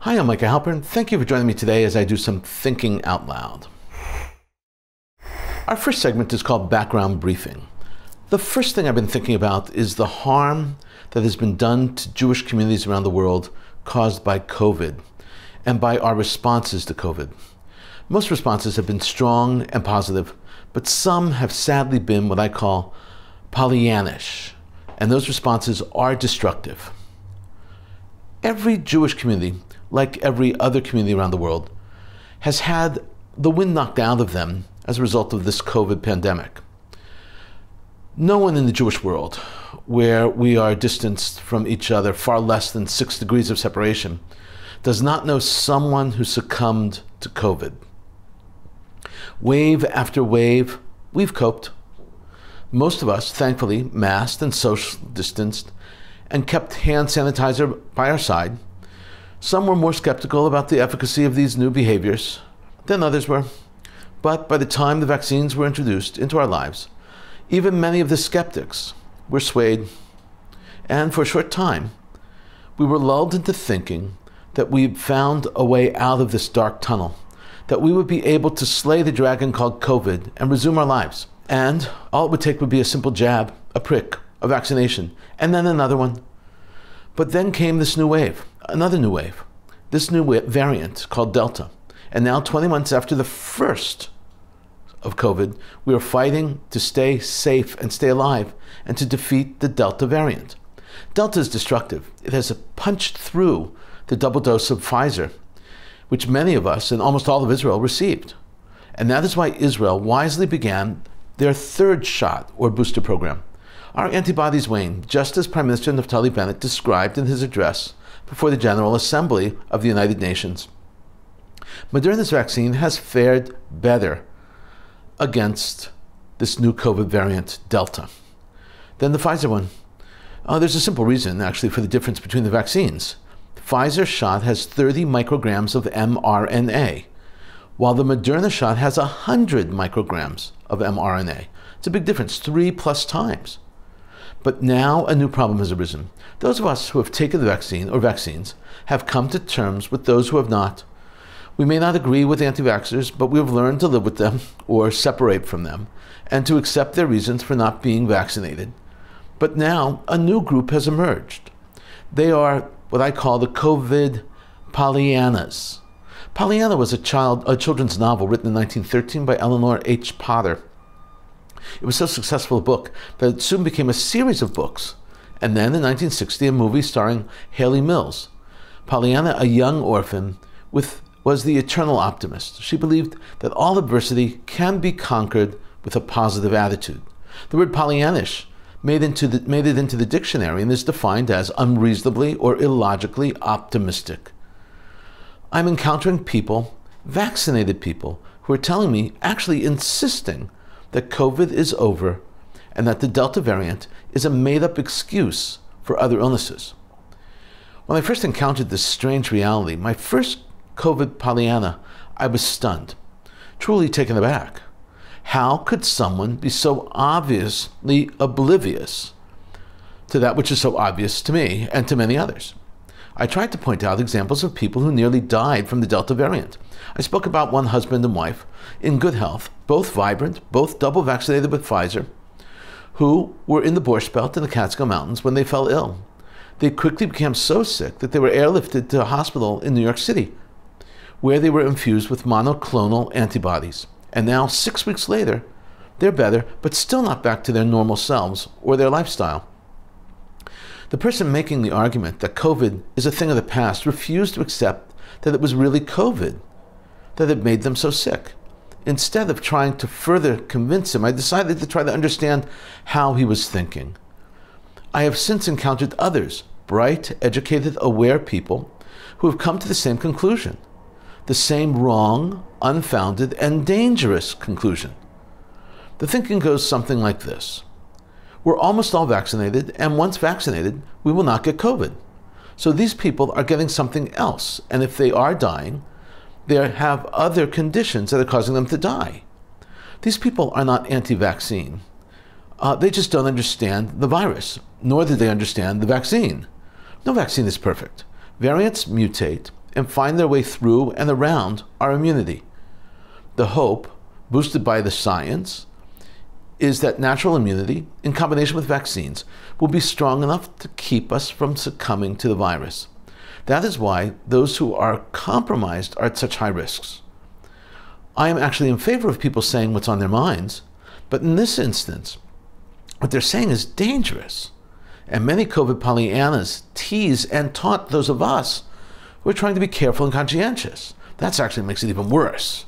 Hi, I'm Micah Halpern. Thank you for joining me today as I do some thinking out loud. Our first segment is called Background Briefing. The first thing I've been thinking about is the harm that has been done to Jewish communities around the world caused by COVID and by our responses to COVID. Most responses have been strong and positive, but some have sadly been what I call pollyanna-ish, and those responses are destructive. Every Jewish community, like every other community around the world, has had the wind knocked out of them as a result of this COVID pandemic. No one in the Jewish world, where we are distanced from each other far less than 6 degrees of separation, does not know someone who succumbed to COVID. Wave after wave, we've coped. Most of us, thankfully, masked and social distanced and kept hand sanitizer by our side. Some were more skeptical about the efficacy of these new behaviors than others were. But by the time the vaccines were introduced into our lives, even many of the skeptics were swayed. And for a short time, we were lulled into thinking that we'd found a way out of this dark tunnel, that we would be able to slay the dragon called COVID and resume our lives. And all it would take would be a simple jab, a prick, a vaccination, and then another one. But then came this new wave, another new wave, this new variant called Delta. And now, 20 months after the first of COVID, we are fighting to stay safe and stay alive and to defeat the Delta variant. Delta is destructive. It has punched through the double dose of Pfizer, which many of us and almost all of Israel received. And that is why Israel wisely began their third shot or booster program. Our antibodies wane, just as Prime Minister Naftali Bennett described in his address before the General Assembly of the United Nations. Moderna's vaccine has fared better against this new COVID variant, Delta, than the Pfizer one. There's a simple reason, actually, for the difference between the vaccines. Pfizer shot has 30 micrograms of mRNA, while the Moderna shot has 100 micrograms of mRNA. It's a big difference, 3+ times. But now a new problem has arisen. Those of us who have taken the vaccine or vaccines have come to terms with those who have not. We may not agree with anti-vaxxers, but we have learned to live with them or separate from them and to accept their reasons for not being vaccinated. But now a new group has emerged. They are what I call the COVID Pollyannas. Pollyanna was a children's novel written in 1913 by Eleanor H. Potter. It was so successful a book that it soon became a series of books. And then in 1960, a movie starring Haley Mills. Pollyanna, a young orphan, was the eternal optimist. She believed that all adversity can be conquered with a positive attitude. The word pollyanna-ish made it into the dictionary and is defined as unreasonably or illogically optimistic. I'm encountering people, vaccinated people, who are telling me, actually insisting, that COVID is over and that the Delta variant is a made-up excuse for other illnesses. When I first encountered this strange reality, my first COVID Pollyanna, I was stunned, truly taken aback. How could someone be so obviously oblivious to that which is so obvious to me and to many others? I tried to point out examples of people who nearly died from the Delta variant. I spoke about one husband and wife in good health, both vibrant, both double vaccinated with Pfizer, who were in the Borscht Belt in the Catskill Mountains when they fell ill. They quickly became so sick that they were airlifted to a hospital in New York City, where they were infused with monoclonal antibodies. And now, 6 weeks later, they're better, but still not back to their normal selves or their lifestyle. The person making the argument that COVID is a thing of the past refused to accept that it was really COVID that had made them so sick. Instead of trying to further convince him, I decided to try to understand how he was thinking. I have since encountered others, bright, educated, aware people, who have come to the same conclusion. The same wrong, unfounded, and dangerous conclusion. The thinking goes something like this. We're almost all vaccinated, and once vaccinated, we will not get COVID. So these people are getting something else, and if they are dying, they have other conditions that are causing them to die. These people are not anti-vaccine. They just don't understand the virus, nor do they understand the vaccine. No vaccine is perfect. Variants mutate, and find their way through and around our immunity. The hope, boosted by the science, is that natural immunity, in combination with vaccines, will be strong enough to keep us from succumbing to the virus. That is why those who are compromised are at such high risks. I am actually in favor of people saying what's on their minds, but in this instance, what they're saying is dangerous. And many COVID Pollyannas tease and taunt those of us who are trying to be careful and conscientious. That actually makes it even worse.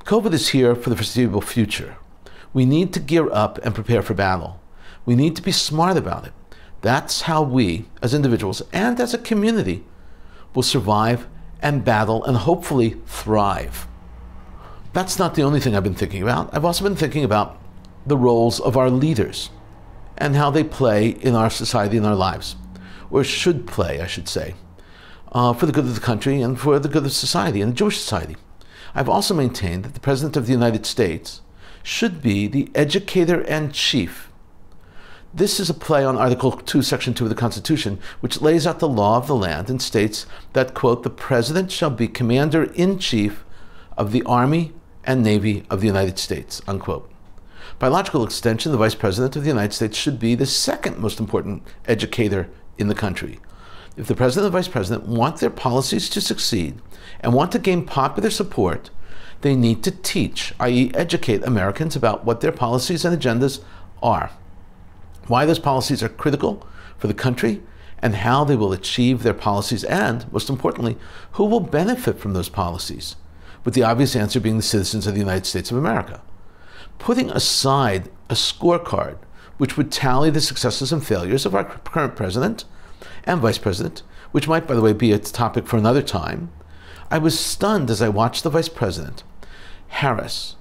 COVID is here for the foreseeable future. We need to gear up and prepare for battle. We need to be smart about it. That's how we, as individuals and as a community, will survive and battle and hopefully thrive. That's not the only thing I've been thinking about. I've also been thinking about the roles of our leaders and how they play in our society and our lives, or should play, I should say, for the good of the country and for the good of society and the Jewish society. I've also maintained that the President of the United States should be the educator and chief. This is a play on Article 2, Section 2 of the Constitution, which lays out the law of the land and states that, quote, the President shall be Commander-in-Chief of the Army and Navy of the United States, unquote. By logical extension, the Vice President of the United States should be the second most important educator in the country. If the President and the Vice President want their policies to succeed and want to gain popular support, they need to teach, i.e. educate Americans about what their policies and agendas are, why those policies are critical for the country, and how they will achieve their policies, and, most importantly, who will benefit from those policies, with the obvious answer being the citizens of the United States of America. Putting aside a scorecard which would tally the successes and failures of our current President and Vice President, which might, by the way, be a topic for another time, I was stunned as I watched the Vice President, Harris,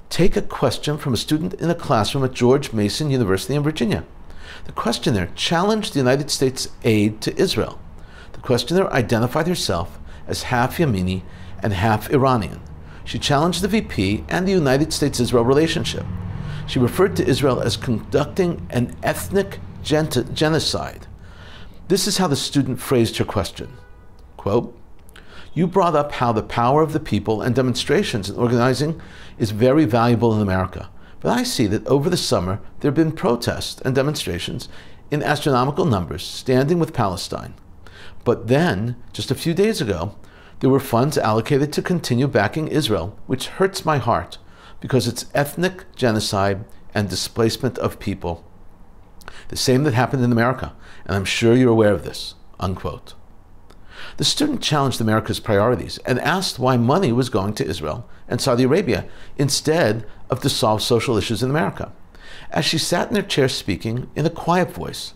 take a question from a student in a classroom at George Mason University in Virginia. The questioner challenged the United States aid to Israel. The questioner identified herself as half Yemeni and half Iranian. She challenged the VP and the United States-Israel relationship. She referred to Israel as conducting an ethnic genocide. This is how the student phrased her question. Quote, you brought up how the power of the people and demonstrations and organizing is very valuable in America. But I see that over the summer there have been protests and demonstrations in astronomical numbers standing with Palestine. But then, just a few days ago, there were funds allocated to continue backing Israel, which hurts my heart because it's ethnic genocide and displacement of people. The same that happened in America, and I'm sure you're aware of this, unquote. The student challenged America's priorities and asked why money was going to Israel and Saudi Arabia instead of to solve social issues in America. As she sat in her chair speaking in a quiet voice,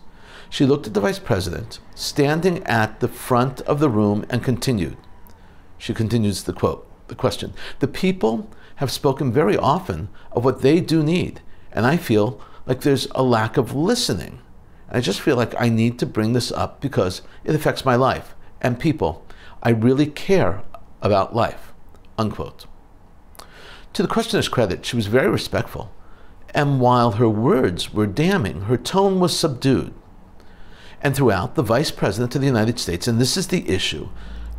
she looked at the Vice President standing at the front of the room and continued. She continues the quote, the question. The people have spoken very often of what they do need, and I feel like there's a lack of listening. I just feel like I need to bring this up because it affects my life and people. I really care about life, unquote. To the questioner's credit, she was very respectful, and while her words were damning, her tone was subdued. And throughout, the Vice President of the United States, and this is the issue,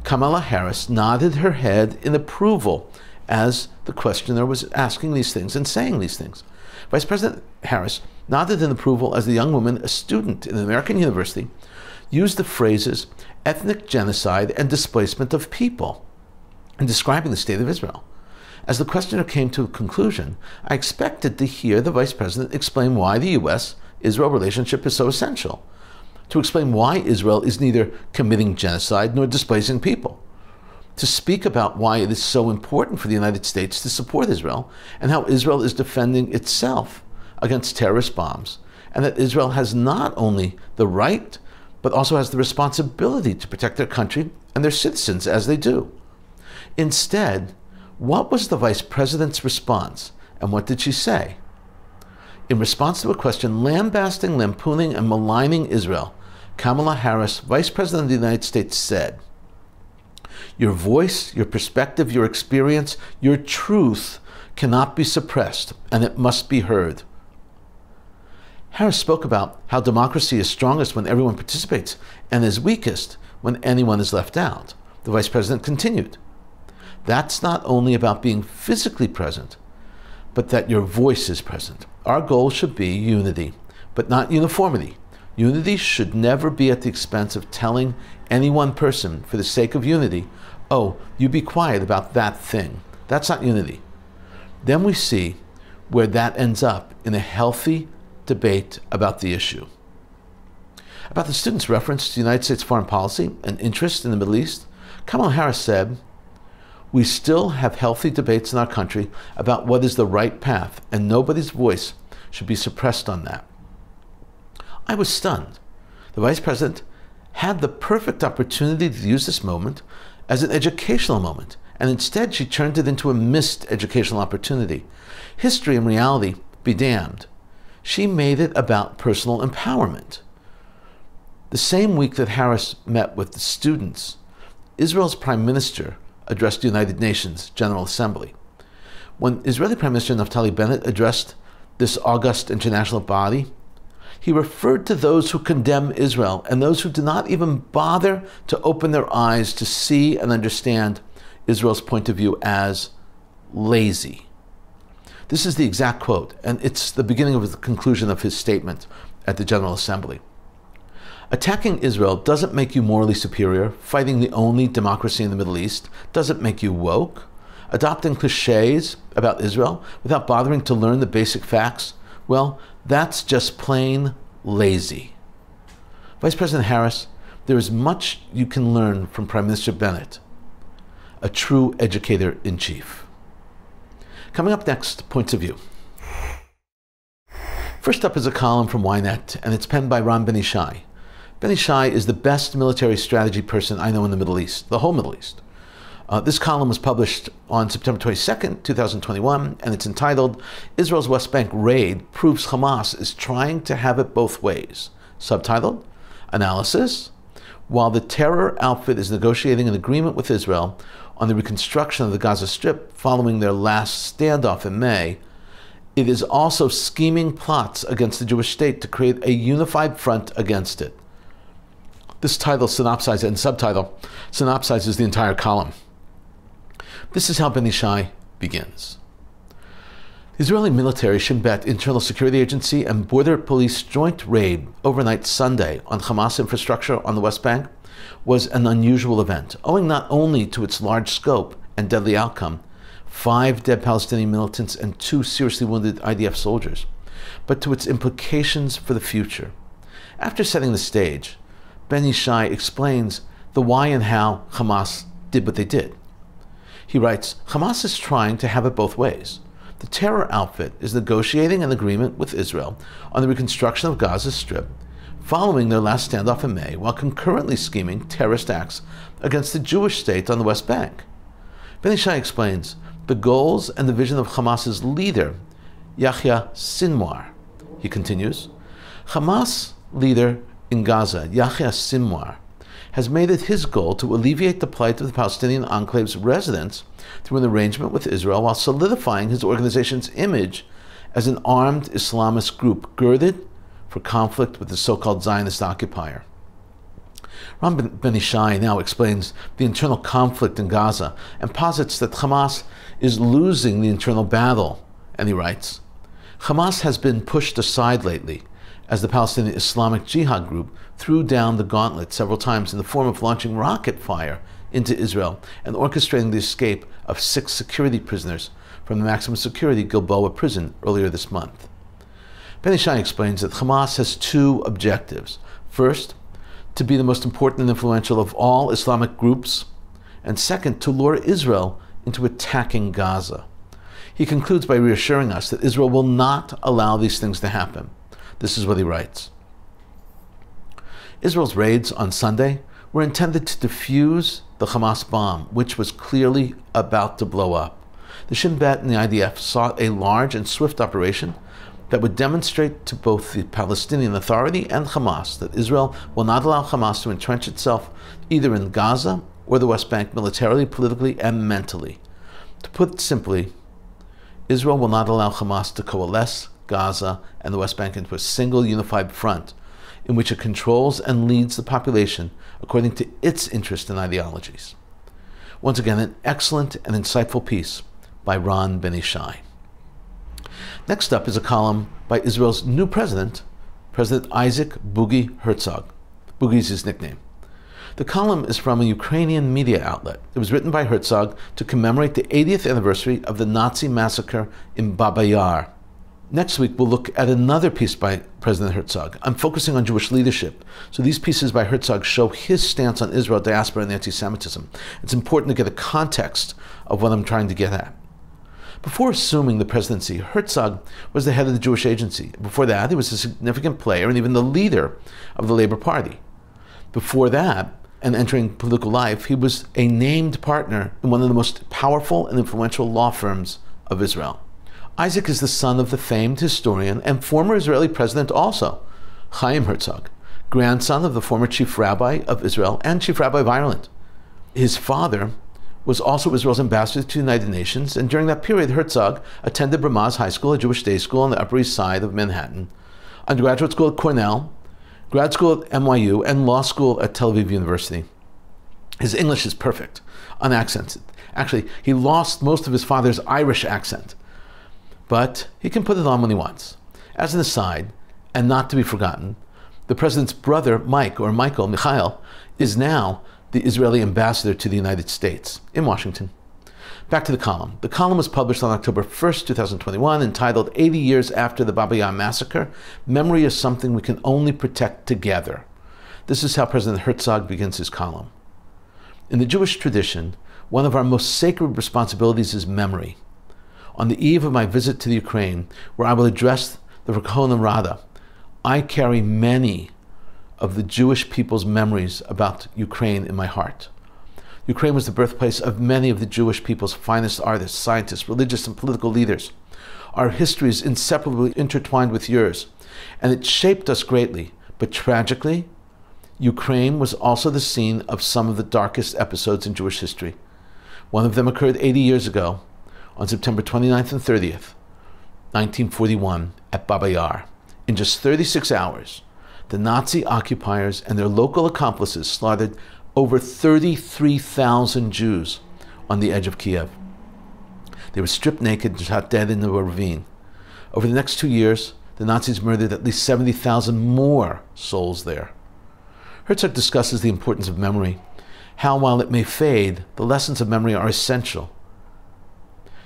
Kamala Harris nodded her head in approval as the questioner was asking these things and saying these things. Vice President Harris nodded in approval as the young woman, a student in an American university, used the phrases ethnic genocide and displacement of people in describing the state of Israel. As the questioner came to a conclusion, I expected to hear the Vice President explain why the U.S.-Israel relationship is so essential, to explain why Israel is neither committing genocide nor displacing people, to speak about why it is so important for the United States to support Israel and how Israel is defending itself against terrorist bombs, and that Israel has not only the right, but also has the responsibility to protect their country and their citizens as they do. Instead, what was the Vice President's response, and what did she say? In response to a question lambasting, lampooning, and maligning Israel, Kamala Harris, Vice President of the United States, said, your voice, your perspective, your experience, your truth cannot be suppressed, and it must be heard. Harris spoke about how democracy is strongest when everyone participates and is weakest when anyone is left out. The Vice President continued, "That's not only about being physically present, but that your voice is present. Our goal should be unity, but not uniformity. Unity should never be at the expense of telling any one person, for the sake of unity, oh, you be quiet about that thing. That's not unity." Then we see where that ends up in a healthy debate about the issue. About the student's reference to the United States foreign policy and interest in the Middle East, Kamala Harris said, "We still have healthy debates in our country about what is the right path, and nobody's voice should be suppressed on that." I was stunned. The Vice President had the perfect opportunity to use this moment as an educational moment, and instead she turned it into a missed educational opportunity. History and reality be damned. She made it about personal empowerment. The same week that Harris met with the students, Israel's Prime Minister addressed the United Nations General Assembly. When Israeli Prime Minister Naftali Bennett addressed this august international body, he referred to those who condemn Israel and those who do not even bother to open their eyes to see and understand Israel's point of view as lazy. This is the exact quote, and it's the beginning of the conclusion of his statement at the General Assembly. "Attacking Israel doesn't make you morally superior. Fighting the only democracy in the Middle East doesn't make you woke. Adopting cliches about Israel without bothering to learn the basic facts, well, that's just plain lazy." Vice President Harris, there is much you can learn from Prime Minister Bennett, a true educator-in-chief. Coming up next, points of view. First up is a column from Ynet, and it's penned by Ram Ben Ishai. Ben Ishai is the best military strategy person I know in the Middle East, the whole Middle East. This column was published on September 22nd, 2021, and it's entitled, "Israel's West Bank Raid Proves Hamas is Trying to Have It Both Ways." Subtitled, "Analysis. While the terror outfit is negotiating an agreement with Israel on the reconstruction of the Gaza Strip following their last standoff in May, it is also scheming plots against the Jewish state to create a unified front against it." This title synopsizes and subtitle synopsizes the entire column. This is how Ben Ishai begins. The Israeli military Shin Bet Internal Security Agency and Border Police joint raid overnight Sunday on Hamas infrastructure on the West Bank was an unusual event, owing not only to its large scope and deadly outcome, 5 dead Palestinian militants and 2 seriously wounded IDF soldiers, but to its implications for the future. After setting the stage, Ben Ishai explains the why and how Hamas did what they did. He writes, "Hamas is trying to have it both ways. The terror outfit is negotiating an agreement with Israel on the reconstruction of Gaza Strip following their last standoff in May, while concurrently scheming terrorist acts against the Jewish state on the West Bank." Ben Ishai explains the goals and the vision of Hamas's leader, Yahya Sinwar. He continues, "Hamas leader in Gaza, Yahya Sinwar, has made it his goal to alleviate the plight of the Palestinian enclave's residents through an arrangement with Israel while solidifying his organization's image as an armed Islamist group girded for conflict with the so-called Zionist occupier." Ram Ben Ishai now explains the internal conflict in Gaza and posits that Hamas is losing the internal battle, and he writes, "Hamas has been pushed aside lately as the Palestinian Islamic Jihad group threw down the gauntlet several times in the form of launching rocket fire into Israel and orchestrating the escape of 6 security prisoners from the maximum security Gilboa prison earlier this month." Ben Ishai explains that Hamas has 2 objectives. First, to be the most important and influential of all Islamic groups, and second, to lure Israel into attacking Gaza. He concludes by reassuring us that Israel will not allow these things to happen. This is what he writes. Israel's raids on Sunday were intended to defuse the Hamas bomb, which was clearly about to blow up. The Shin Bet and the IDF sought a large and swift operation that would demonstrate to both the Palestinian Authority and Hamas that Israel will not allow Hamas to entrench itself either in Gaza or the West Bank militarily, politically, and mentally. To put it simply, Israel will not allow Hamas to coalesce Gaza and the West Bank into a single unified front in which it controls and leads the population according to its interests and ideologies. Once again, an excellent and insightful piece by Ron Ben-Ishai. Next up is a column by Israel's new president, President Isaac Boogie Herzog. Boogie's his nickname. The column is from a Ukrainian media outlet. It was written by Herzog to commemorate the 80th anniversary of the Nazi massacre in Babi Yar. Next week, we'll look at another piece by President Herzog. I'm focusing on Jewish leadership, so these pieces by Herzog show his stance on Israel, diaspora, and anti-Semitism. It's important to get a context of what I'm trying to get at. Before assuming the presidency, Herzog was the head of the Jewish Agency. Before that, he was a significant player and even the leader of the Labour Party. Before that, and entering political life, he was a named partner in one of the most powerful and influential law firms of Israel. Isaac is the son of the famed historian and former Israeli president also, Chaim Herzog, grandson of the former chief rabbi of Israel and chief rabbi of Ireland. His father was also Israel's ambassador to the United Nations, and during that period, Herzog attended Ramaz High School, a Jewish day school on the Upper East Side of Manhattan, undergraduate school at Cornell, grad school at NYU, and law school at Tel Aviv University. His English is perfect, unaccented. Actually, he lost most of his father's Irish accent, but he can put it on when he wants. As an aside, and not to be forgotten, the president's brother, Michael, is now the Israeli ambassador to the United States in Washington. Back to the column. The column was published on October 1st, 2021, entitled 80 Years After the Babi Yar Massacre, Memory is Something We Can Only Protect Together. This is how President Herzog begins his column. In the Jewish tradition, one of our most sacred responsibilities is memory. On the eve of my visit to the Ukraine, where I will address the Verkhovna Rada, I carry many of the Jewish people's memories about Ukraine in my heart. Ukraine was the birthplace of many of the Jewish people's finest artists, scientists, religious and political leaders. Our history is inseparably intertwined with yours, and it shaped us greatly. But tragically, Ukraine was also the scene of some of the darkest episodes in Jewish history. One of them occurred 80 years ago, on September 29th and 30th, 1941, at Babi Yar. In just 36 hours, the Nazi occupiers and their local accomplices slaughtered over 33,000 Jews on the edge of Kiev. They were stripped naked and shot dead in a ravine. Over the next 2 years, the Nazis murdered at least 70,000 more souls there. Herzog discusses the importance of memory, how while it may fade, the lessons of memory are essential.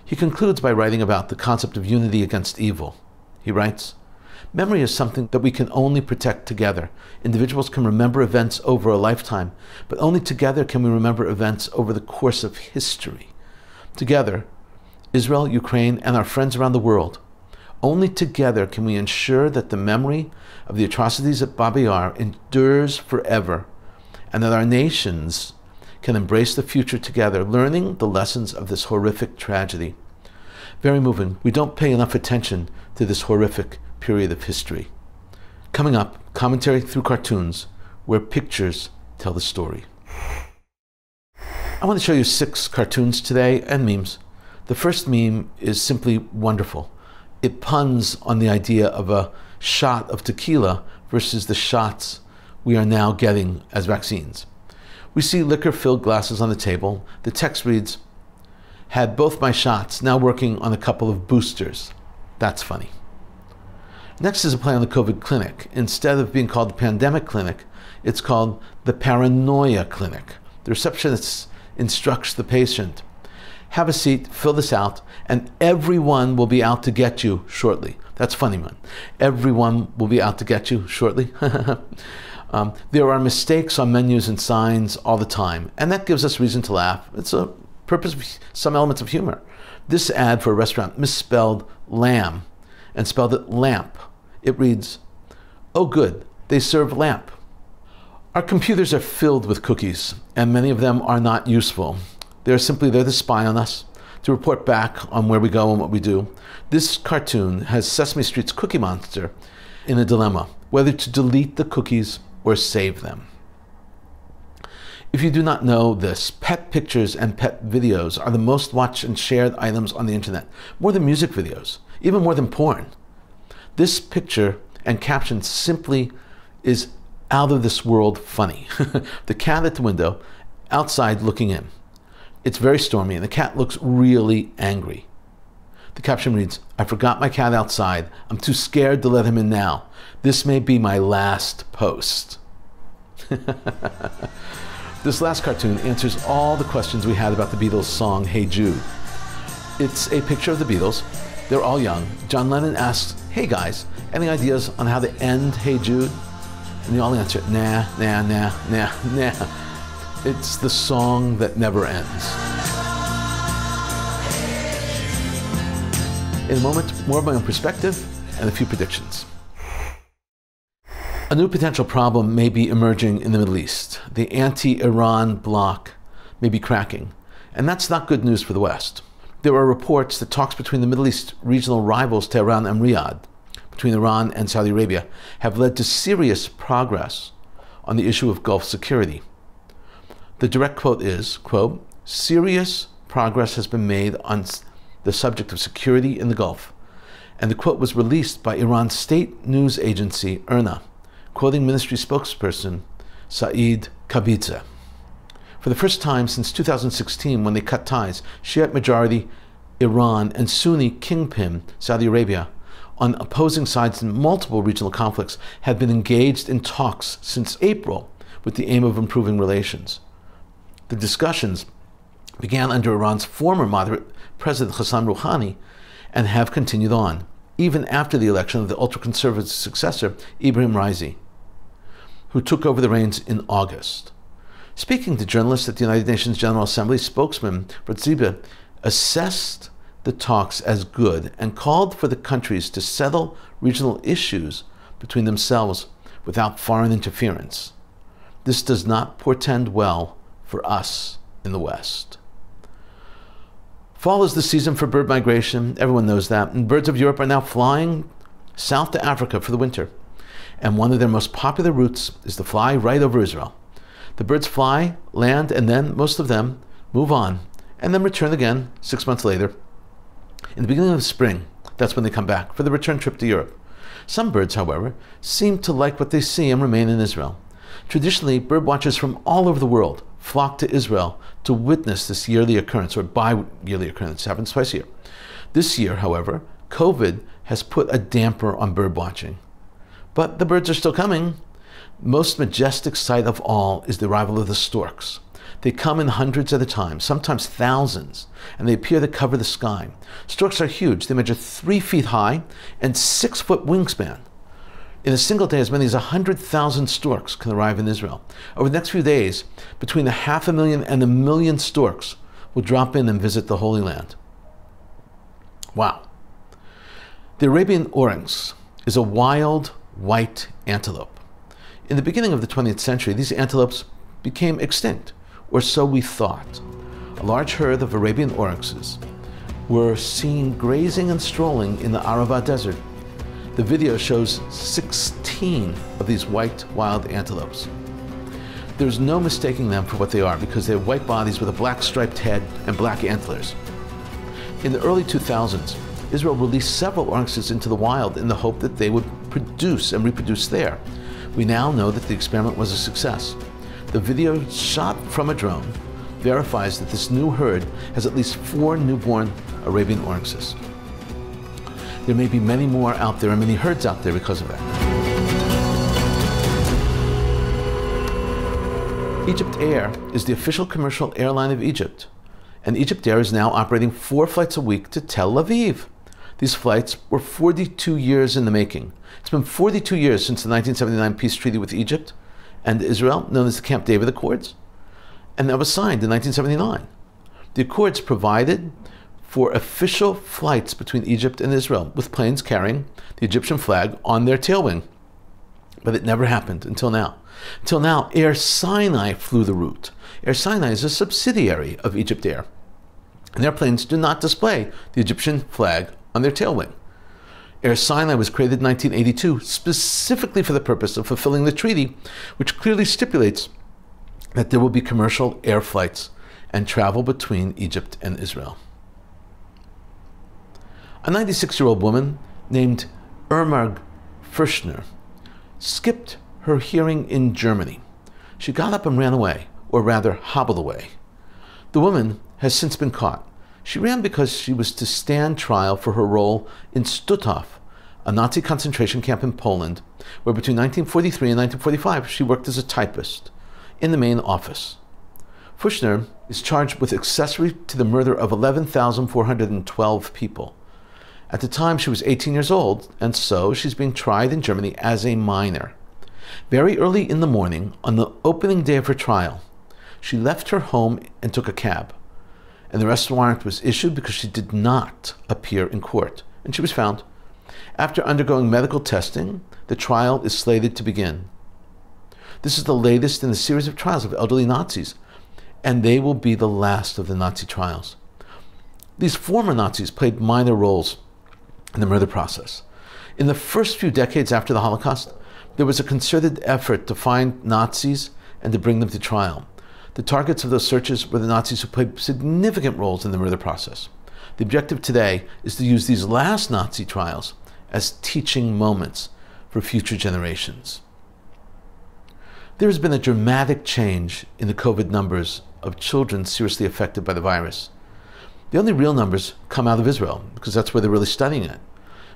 He concludes by writing about the concept of unity against evil. He writes, "Memory is something that we can only protect together. Individuals can remember events over a lifetime, but only together can we remember events over the course of history. Together, Israel, Ukraine, and our friends around the world, only together can we ensure that the memory of the atrocities at Babi Yar endures forever, and that our nations can embrace the future together, learning the lessons of this horrific tragedy." Very moving. We don't pay enough attention to this horrific period of history. Coming up, commentary through cartoons, where pictures tell the story. I want to show you 6 cartoons today and memes. The first meme is simply wonderful. It puns on the idea of a shot of tequila versus the shots we are now getting as vaccines. We see liquor-filled glasses on the table. The text reads, "Had both my shots, now working on a couple of boosters." That's funny. Next is a play on the COVID clinic. Instead of being called the pandemic clinic, it's called the paranoia clinic. The receptionist instructs the patient, "Have a seat, fill this out, and everyone will be out to get you shortly." That's funny, man. Everyone will be out to get you shortly. There are mistakes on menus and signs all the time, and that gives us reason to laugh. It's a purpose of some elements of humor. This ad for a restaurant misspelled lamb and spelled it lamp. It reads, "Oh good, they serve lamp." Our computers are filled with cookies, and many of them are not useful. They're simply there to spy on us, to report back on where we go and what we do. This cartoon has Sesame Street's Cookie Monster in a dilemma, whether to delete the cookies or save them. If you do not know this, pet pictures and pet videos are the most watched and shared items on the internet, more than music videos, even more than porn. This picture and caption simply is out of this world funny. The cat at the window, outside looking in. It's very stormy and the cat looks really angry. The caption reads, "I forgot my cat outside. I'm too scared to let him in now. This may be my last post." This last cartoon answers all the questions we had about the Beatles' song, Hey Jude. It's a picture of the Beatles. They're all young. John Lennon asks, "Hey guys, any ideas on how to end Hey Jude?" And they all answer, "Nah, nah, nah, nah, nah." It's the song that never ends. In a moment, more of my own perspective and a few predictions. A new potential problem may be emerging in the Middle East. The anti-Iran bloc may be cracking, and that's not good news for the West. There are reports that talks between the Middle East regional rivals Tehran and Riyadh, between Iran and Saudi Arabia, have led to serious progress on the issue of Gulf security. The direct quote is, quote, "Serious progress has been made on the subject of security in the Gulf." And the quote was released by Iran's state news agency, IRNA, quoting ministry spokesperson Saeed Khabibzadeh. For the first time since 2016, when they cut ties, Shiite majority Iran and Sunni kingpin Saudi Arabia, on opposing sides in multiple regional conflicts, had been engaged in talks since April with the aim of improving relations. The discussions began under Iran's former moderate President Hassan Rouhani and have continued on, even after the election of the ultra-conservative successor, Ibrahim Raisi, who took over the reins in August. Speaking to journalists at the United Nations General Assembly, spokesman Radziba assessed the talks as good and called for the countries to settle regional issues between themselves without foreign interference. This does not portend well for us in the West. Fall is the season for bird migration. Everyone knows that. And birds of Europe are now flying south to Africa for the winter. And one of their most popular routes is to fly right over Israel. The birds fly, land, and then most of them move on and then return again 6 months later. In the beginning of spring, that's when they come back for the return trip to Europe. Some birds, however, seem to like what they see and remain in Israel. Traditionally, bird watchers from all over the world flock to Israel to witness this yearly occurrence, or bi-yearly occurrence. It happens twice a year. This year, however, COVID has put a damper on bird watching. But the birds are still coming. Most majestic sight of all is the arrival of the storks. They come in hundreds at a time, sometimes thousands, and they appear to cover the sky. Storks are huge. They measure 3 feet high and 6-foot wingspan. In a single day, as many as 100,000 storks can arrive in Israel. Over the next few days, between 500,000 and 1 million storks will drop in and visit the Holy Land. Wow. The Arabian oryx is a wild white antelope. In the beginning of the 20th century, these antelopes became extinct, or so we thought. A large herd of Arabian oryxes were seen grazing and strolling in the Arava Desert. The video shows 16 of these white wild antelopes. There's no mistaking them for what they are because they have white bodies with a black striped head and black antlers. In the early 2000s, Israel released several oryxes into the wild in the hope that they would produce and reproduce there. We now know that the experiment was a success. The video shot from a drone verifies that this new herd has at least 4 newborn Arabian oryxes. There may be many more out there and many herds out there because of that. Egypt Air is the official commercial airline of Egypt, and Egypt Air is now operating 4 flights a week to Tel Aviv. These flights were 42 years in the making. It's been 42 years since the 1979 peace treaty with Egypt and Israel, known as the Camp David Accords, and that was signed in 1979. The Accords provided for official flights between Egypt and Israel, with planes carrying the Egyptian flag on their tailwing. But it never happened until now. Until now, Air Sinai flew the route. Air Sinai is a subsidiary of Egypt Air, and their planes do not display the Egyptian flag on their tailwing. Air Sinai was created in 1982 specifically for the purpose of fulfilling the treaty, which clearly stipulates that there will be commercial air flights and travel between Egypt and Israel. A 96-year-old woman named Irma Fürstner skipped her hearing in Germany. She got up and ran away, or rather hobbled away. The woman has since been caught. She ran because she was to stand trial for her role in Stutthof, a Nazi concentration camp in Poland, where between 1943 and 1945 she worked as a typist in the main office. Fuchsner is charged with accessory to the murder of 11,412 people. At the time, she was 18 years old, and so she's being tried in Germany as a minor. Very early in the morning, on the opening day of her trial, she left her home and took a cab. And the arrest warrant was issued because she did not appear in court, and she was found. After undergoing medical testing, the trial is slated to begin. This is the latest in a series of trials of elderly Nazis, and they will be the last of the Nazi trials. These former Nazis played minor roles in the murder process. In the first few decades after the Holocaust, there was a concerted effort to find Nazis and to bring them to trial. The targets of those searches were the Nazis who played significant roles in the murder process. The objective today is to use these last Nazi trials as teaching moments for future generations. There has been a dramatic change in the COVID numbers of children seriously affected by the virus. The only real numbers come out of Israel, because that's where they're really studying it,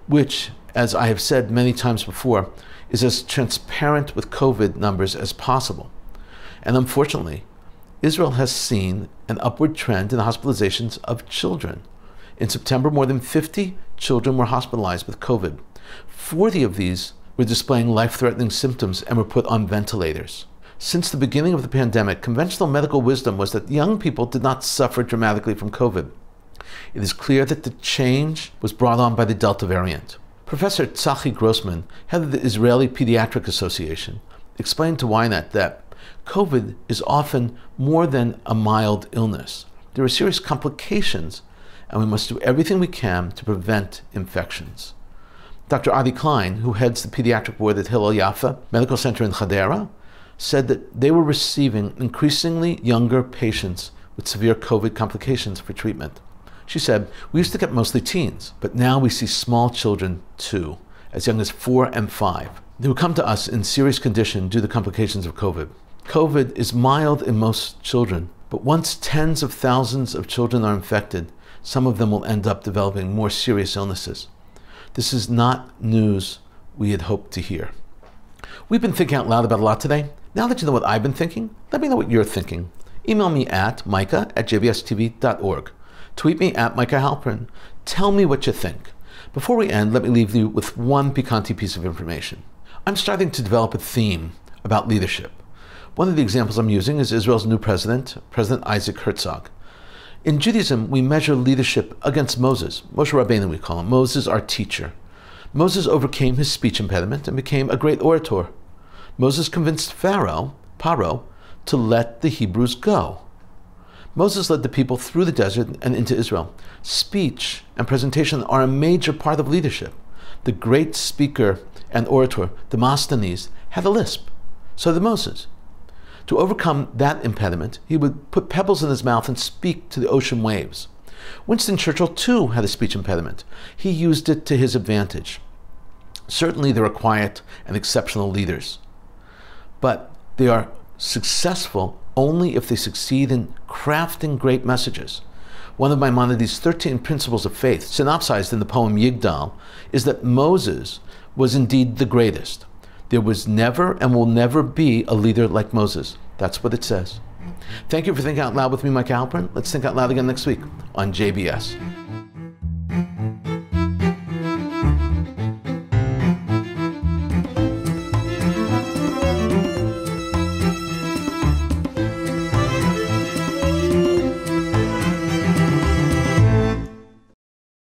which, as I have said many times before, is as transparent with COVID numbers as possible. And unfortunately, Israel has seen an upward trend in the hospitalizations of children. In September, more than 50 children were hospitalized with COVID. 40 of these were displaying life-threatening symptoms and were put on ventilators. Since the beginning of the pandemic, conventional medical wisdom was that young people did not suffer dramatically from COVID. It is clear that the change was brought on by the Delta variant. Professor Tzachi Grossman, head of the Israeli Pediatric Association, explained to Ynet that COVID is often more than a mild illness. There are serious complications, and we must do everything we can to prevent infections. Dr. Adi Klein, who heads the pediatric ward at Hillel Yafa Medical Center in Hadera, said that they were receiving increasingly younger patients with severe COVID complications for treatment. She said, "We used to get mostly teens, but now we see small children too, as young as 4 and 5, who come to us in serious condition due to complications of COVID. COVID is mild in most children, but once tens of thousands of children are infected, some of them will end up developing more serious illnesses. This is not news we had hoped to hear." We've been thinking out loud about a lot today. Now that you know what I've been thinking, let me know what you're thinking. Email me at micah@jbstv.org. Tweet me at Micah Halpern. Tell me what you think. Before we end, let me leave you with one piquante piece of information. I'm starting to develop a theme about leadership. One of the examples I'm using is Israel's new president, President Isaac Herzog. In Judaism, we measure leadership against Moses. Moshe Rabbeinu, we call him. Moses, our teacher. Moses overcame his speech impediment and became a great orator. Moses convinced Paro, to let the Hebrews go. Moses led the people through the desert and into Israel. Speech and presentation are a major part of leadership. The great speaker and orator, Demosthenes, had a lisp. So did Moses. To overcome that impediment, he would put pebbles in his mouth and speak to the ocean waves. Winston Churchill, too, had a speech impediment. He used it to his advantage. Certainly there are quiet and exceptional leaders, but they are successful only if they succeed in crafting great messages. One of Maimonides' 13 principles of faith, synopsized in the poem Yigdal, is that Moses was indeed the greatest. There was never and will never be a leader like Moses. That's what it says. Thank you for thinking out loud with me, Micah Halpern. Let's think out loud again next week on JBS.